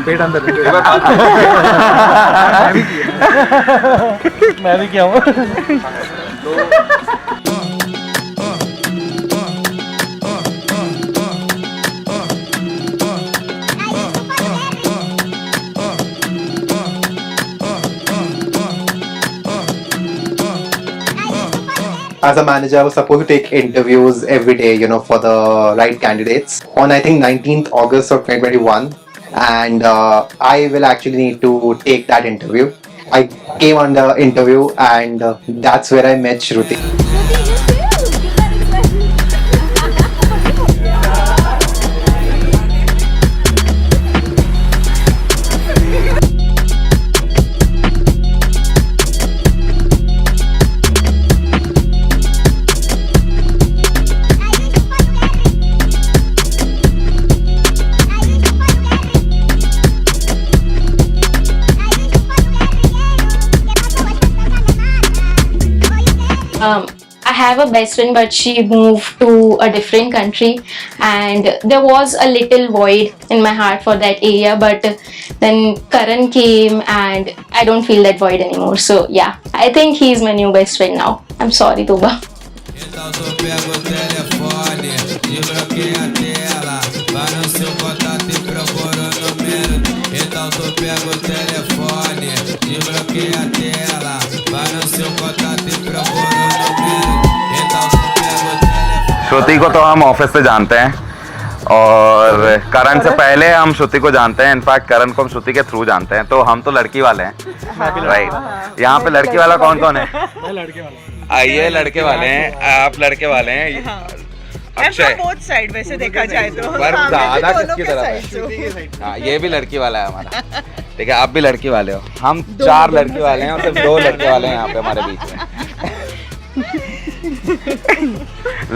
पेट अंदर है। मैं भी क्या हूँ। As a manager, I was supposed to take interviews every day, for the right candidates on I think 19th August of 2021, and I will actually need to take that interview. I came on the interview, and that's where I met Shruti. I have a best friend, but she moved to a different country, and there was a little void in my heart for that area. But then Karan came, and I don't feel that void anymore. So yeah, I think he's my new best friend now. I'm sorry, Tuba. Então tu pega o telefone, desbloqueia a tela, vai no seu contato e procura o número. Então tu pega o telefone, desbloqueia a tela, vai no seu contato e procura o número. Então tu pega o telefone. श्रुति को तो हम office से जानते हैं और करण से पहले हम श्रुति को जानते हैं। इनफैक्ट करण को हम श्रुति के थ्रू जानते हैं, तो हम तो लड़की वाले हैं। राइट, यहाँ पे लड़की वाला कौन कौन है? ये लड़के वाले हैं, आप लड़के वाले हैं। अक्षय बोथ साइड वैसे देखा जाए तो पर ज्यादा किसकी तरफ है? हाँ, ये भी लड़की वाला है हमारा। ठीक है, आप भी लड़की वाले हो। हम 4 लड़की वाले हैं और सिर्फ 2 लड़के वाले हैं यहाँ पे हमारे बीच में।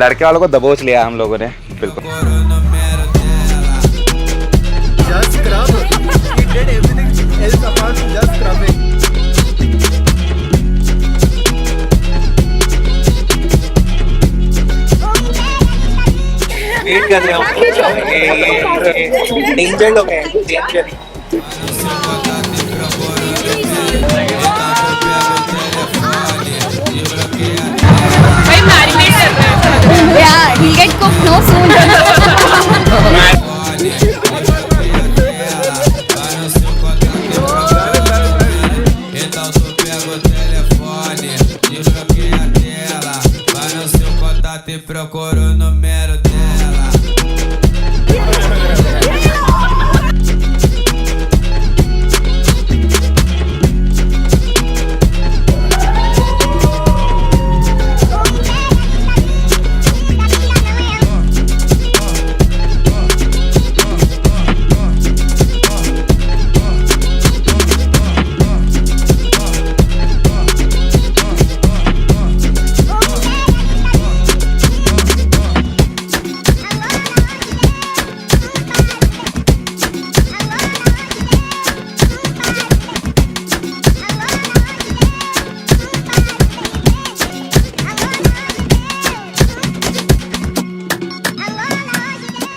लड़के वालों को दबोच लिया हम लोगों ने, बिल्कुल। Just scrub. He did everything else apart from just scrubbing. Wait कर रहे हो? डेंजर लोग हैं, डेंजर। भाई मैरिनेट कर रहे हैं। Yeah, he'll get cooked no soon. Então tu pega o telefone, desbloqueia a tela, vai no seu contato e procura o número dela.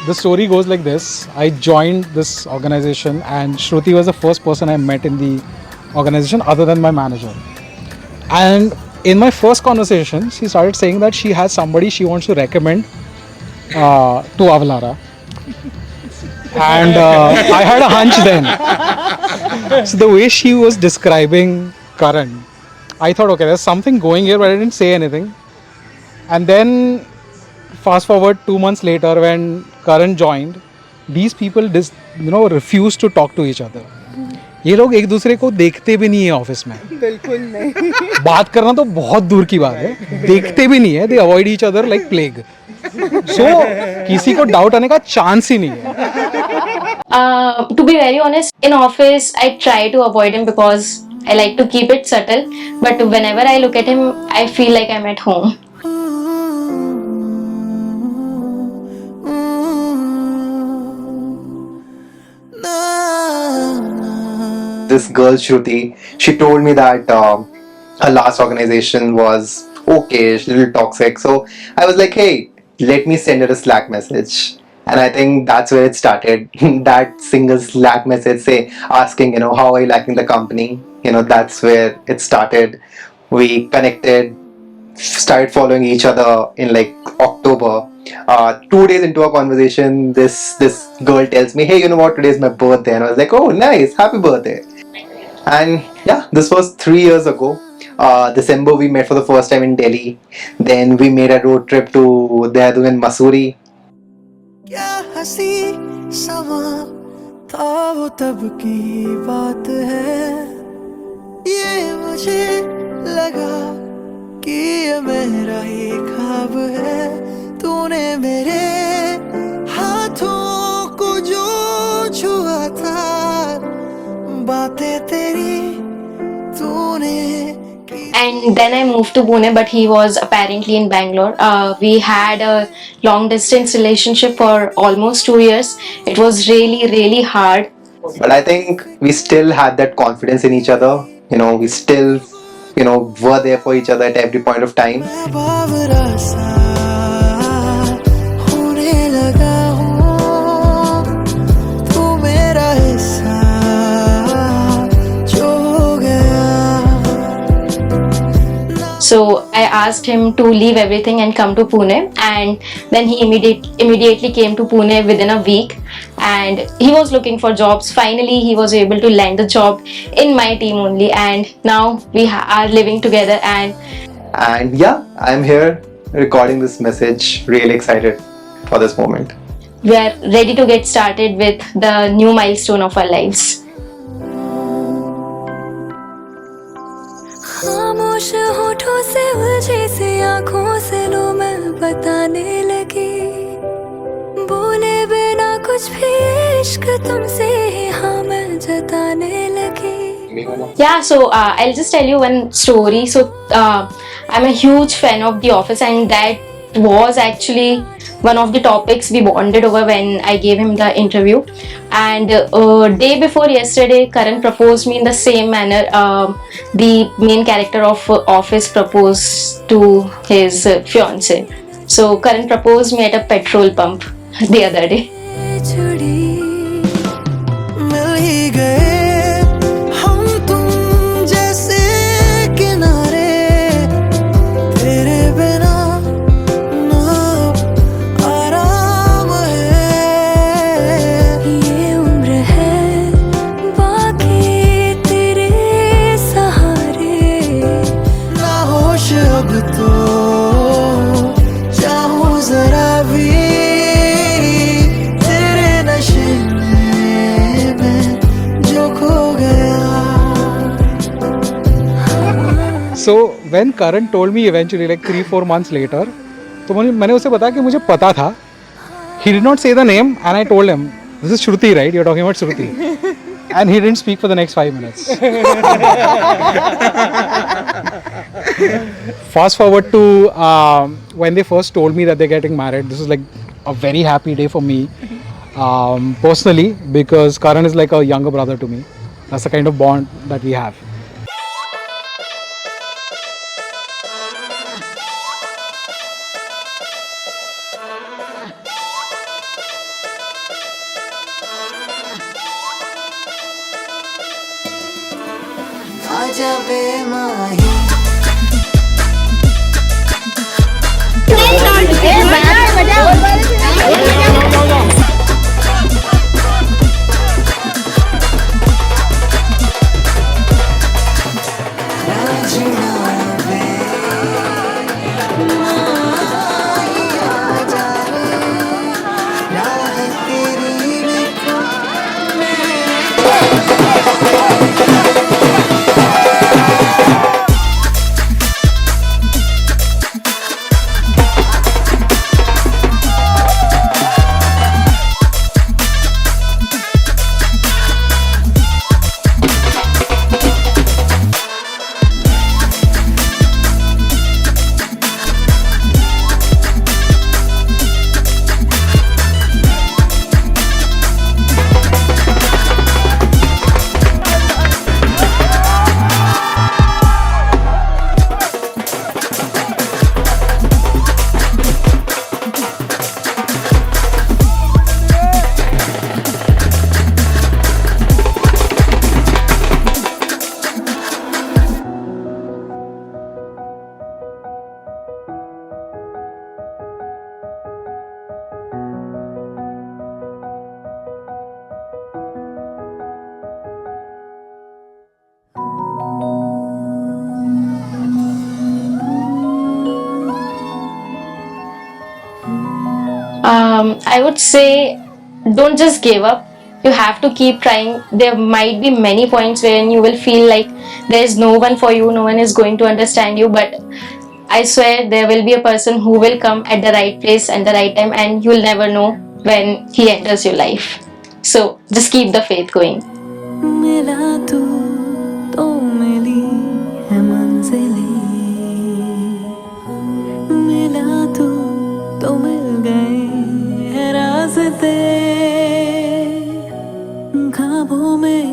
The story goes like this. I joined this organization and Shruti was the first person I met in the organization other than my manager. And in my first conversation, she started saying that she has somebody she wants to recommend to Avalara. And I had a hunch then. So the way she was describing Karan, I thought, okay, there's something going here, but I didn't say anything. And then fast forward 2 months later when Karan joined, these people refused to talk to each other. ये लोग एक दूसरे को देखते भी नहीं है office में, बिल्कुल नहीं। बात करना तो बहुत दूर की बात है, देखते भी नहीं है, they avoid each other like plague. So किसी को डाउट आने का चांस ही नहीं है। To be very honest, in office I try to avoid him because I like to keep it subtle. But whenever I look at him, I feel like I'm at home. This girl Shruti, she told me that her last organization was okay, a little toxic. So I was like, hey, let me send her a Slack message. and I think that's where it started. That single Slack message asking, how are you liking the company? That's where it started. We connected, started following each other in like October. 2 days into our conversation, this girl tells me, "Hey, you know what? Today is my birthday," and I was like, "Oh, nice, happy birthday!" And yeah, this was 3 years ago. December we met for the first time in Delhi. Then we made a road trip to Dehradun and Mussoorie. क्या हंसी समा था वो तब की बात है, ये मुझे लगा कि ये मेरा ही ख्वाब है। तूने मेरे हाथों को जो छुआ था, बातें तेरी तूने। And then I moved to Pune, but he was apparently in Bangalore. We had a long distance relationship for almost 2 years. It was really, really hard. But I think we still had that confidence in each other. We still, were there for each other at every point of time. बावरा सा होने लगा हूँ, तू मेरा हिस्सा जो हो गया। So I asked him to leave everything and come to Pune, and then he immediately came to Pune within a week, and he was looking for jobs. Finally, he was able to land the job in my team only, and now we are living together. And yeah, I'm here recording this message. Really excited for this moment. We are ready to get started with the new milestone of our lives. खामोश होठों से उलझी सी आँखों से लो मैं बताने लगी, बोले बिना कुछ भी इश्क तुमसे ही हाँ मैं जताने लगी। Yeah, so I'll just tell you one story. So I'm a huge fan of The Office, and that was actually one of the topics we bonded over when I gave him the interview. And day before yesterday, Karan proposed me in the same manner. The main character of Office proposed to his fiance. So Karan proposed me at a petrol pump the other day. मिल ही गए हम तुम जैसे किनारे, तेरे बिना ना आराम है। ये उम्र है बाकी तेरे सहारे, ना होश अब तो चाहूं जरा भी तेरे नशे में जो खो गया। So when Karan told me eventually like 3-4 months later, तो मैंने उसे बताया कि मुझे पता था. He did not say the name and I told him, this is Shruti, right? You're talking about Shruti. And he didn't speak for the next 5 minutes. Fast forward to when they first told me that they're getting married. This is like a very happy day for me personally, because Karan is like a younger brother to me. That's the kind of bond that we have. आजा Bemahi I would say don't just give up. You have to keep trying. There might be many points wherein you will feel like there is no one for you, no one is going to understand you, but I swear there will be a person who will come at the right place and the right time, and you'll never know when he enters your life. So just keep the faith going. मिला तू तो मिली है मंजिलें, मिला तू तो मिल गए हैं रास्ते, ख्वाबों में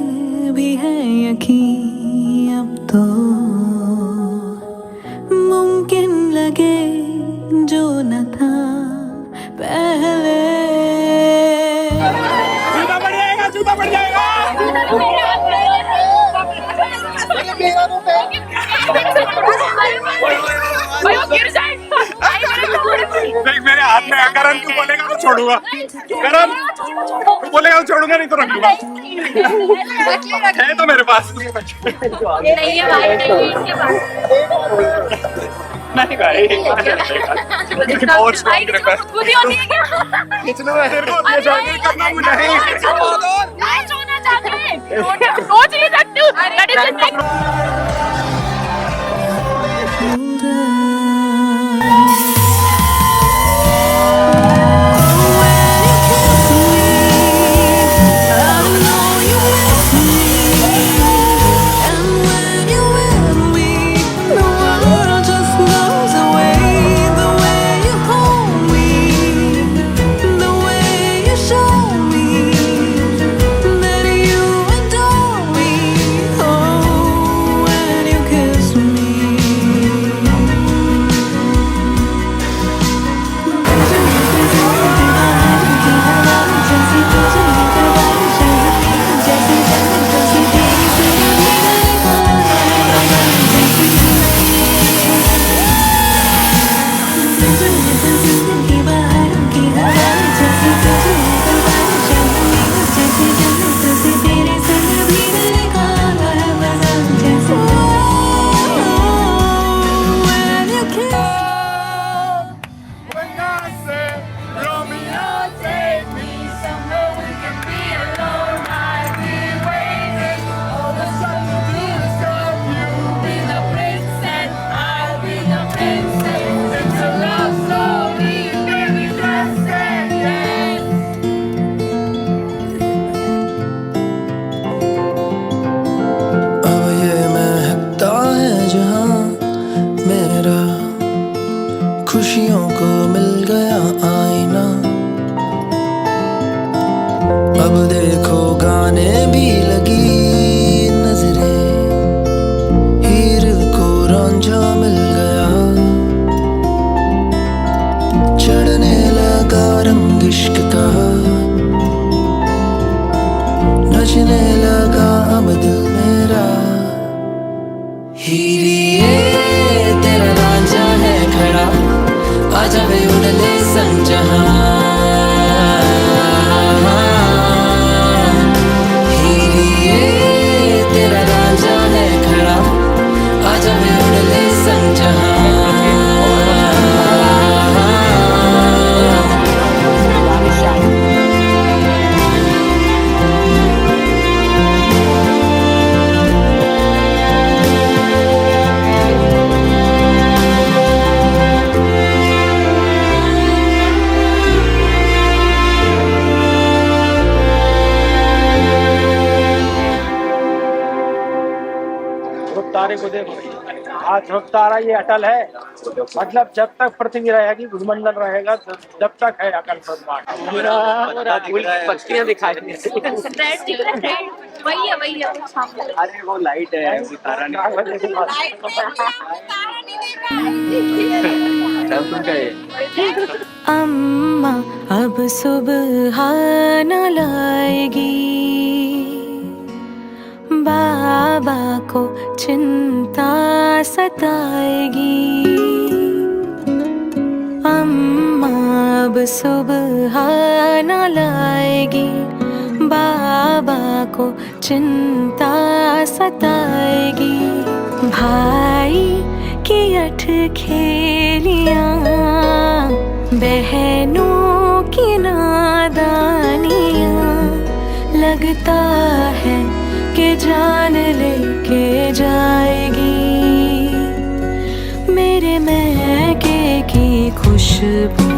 भी है यकीन अब तो, मुमकिन लगे जो न था पहले। गिर जाएगा। देख मेरे हाथ में है, करण तू बोलेगा तो छोड़ूंगा, करण तू बोलेगा तो छोड़ूंगा, नहीं तो रखूंगा, है तो मेरे पास नहीं भाई, और शौक रखा है कितने तेरे को अपने शौक करना नहीं सोच नहीं सकती। खुशियों को मिल गया आईना, अब देखो गाने भी लगी नजरें, हीर को रांझा मिल गया, चढ़ने लगा रंग इश्क का, नचने लगा अब दिल मेरा, हीरिए तेरा रांझा है खड़ा, आजा वे उड़ले संग जहां, हीरिए तेरा रांझा है खड़ा, आजा वे उड़ले संग जहां। तारे को देखो, आज तारा ये अटल है, मतलब जब तक पृथ्वी रहेगी, भूमंडल रहेगा, जब तक है अकल पत्तियां दिखाई वही है। अरे वो लाइट है, तारा अम्मा अब सुबह न लाएगी, बाबा को चिंता सताएगी, अम्मा अब सुबह न लाएगी, बाबा को चिंता सताएगी, भाई की अठ खेलियां बहनों की नादानियाँ लगता है कि जान लेके जाएगी मेरे महके की खुशबू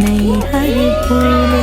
नहीं हर भूल